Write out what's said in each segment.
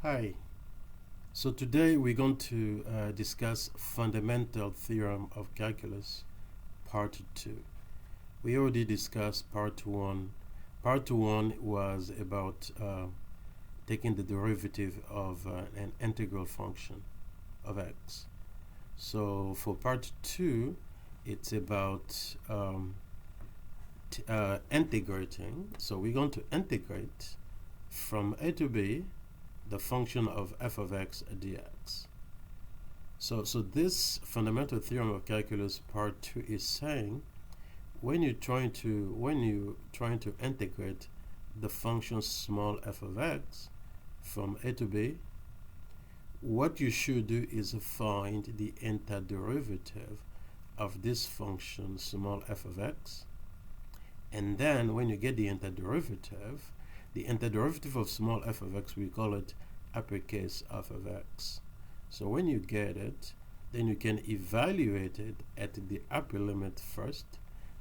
Hi. So today we're going to discuss fundamental theorem of calculus, part 2. We already discussed part 1. Part 1 was about taking the derivative of an integral function of x. So for part 2, it's about integrating. So we're going to integrate from a to b the function of f of x dx. So this fundamental theorem of calculus part 2 is saying when you're trying to integrate the function small f of x from a to b, what you should do is find the antiderivative of this function small f of x, and then when you get the antiderivative of small f of x, we call it uppercase f of x. So when you get it, then you can evaluate it at the upper limit first,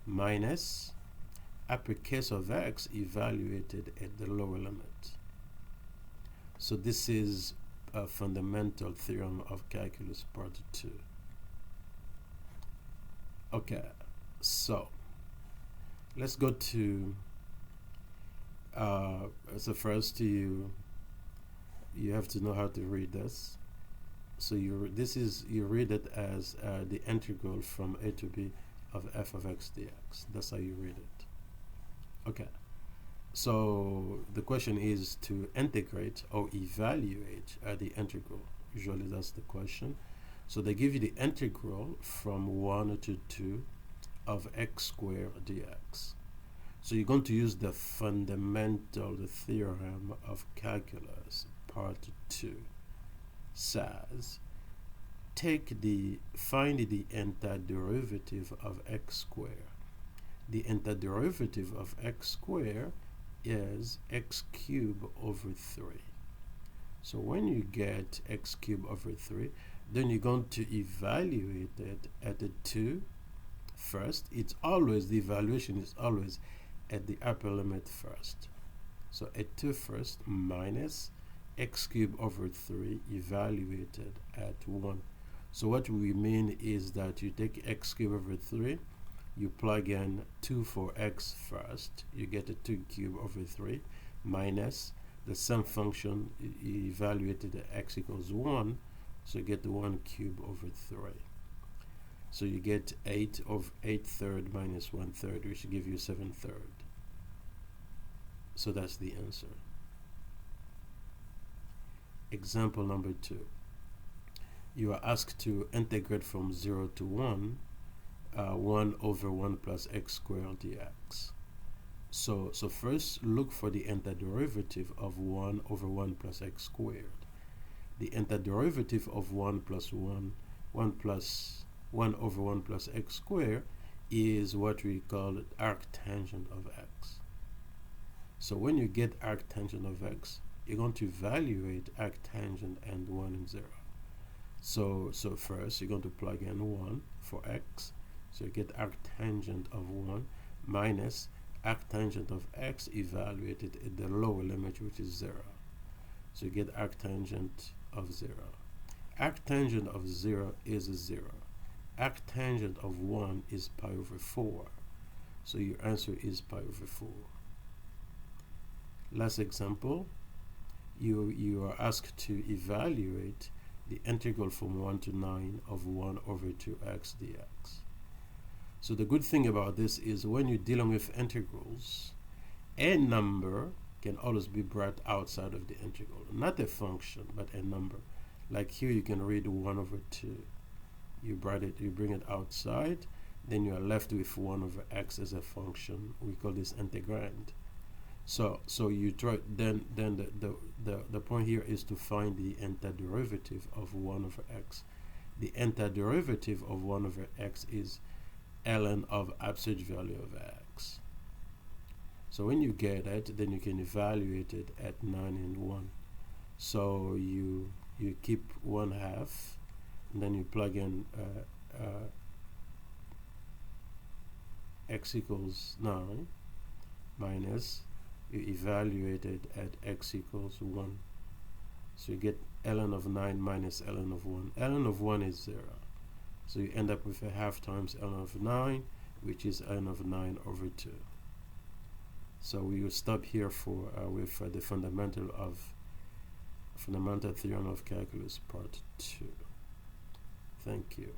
minus uppercase of x evaluated at the lower limit. So this is a fundamental theorem of calculus part 2. Okay, so let's go to so first you have to know how to read this. So you read it as the integral from a to b of f of x dx. That's how you read it. Okay. So the question is to integrate or evaluate the integral. Usually that's the question. So they give you the integral from 1 to 2 of x squared dx. So you're going to use the fundamental theorem of calculus part 2. Says find the antiderivative of x squared. The antiderivative of x squared is x cubed over 3. So when you get x cubed over 3, then you're going to evaluate it at the 2 first. It's always, the evaluation is always at the upper limit first. So at 2 first minus x cubed over 3 evaluated at 1. So what we mean is that you take x cubed over 3, you plug in 2 for x first, you get a 2 cubed over 3 minus the same function evaluated at x equals 1, so you get the 1 cubed over 3. So you get 8 of 8 third minus 1 third, which give you 7 third. So that's the answer. Example number 2. You are asked to integrate from 0 to 1, 1 over 1 plus x squared dx. So first look for the antiderivative of 1 over 1 plus x squared. The antiderivative of 1 plus 1 over 1 plus x squared is what we call arctangent of x. So when you get arctangent of x, you're going to evaluate arctangent and 1 and 0. So first you're going to plug in 1 for x, so you get arctangent of 1 minus arctangent of x evaluated at the lower limit, which is 0. So you get arctangent of 0. Arctangent of 0 is 0. Arctangent of 1 is pi over 4. So your answer is pi over 4. Last example, you are asked to evaluate the integral from 1 to 9 of 1 over 2x dx. So the good thing about this is when you're dealing with integrals, a number can always be brought outside of the integral. Not a function, but a number. Like here you can read 1 over 2. You bring it outside, then you are left with 1 over x as a function. We call this integrand. So you try, then the point here is to find the antiderivative of 1 over x. The antiderivative of 1 over x is ln of absolute value of x. So when you get it, then you can evaluate it at 9 and 1. So you keep 1/2, and then you plug in x equals 9 minus, you evaluate it at x equals 1. So you get ln of 9 minus ln of 1. ln of 1 is 0. So you end up with a half times ln of 9, which is ln of 9 over 2. So we will stop here for with the fundamental theorem of calculus part 2. Thank you.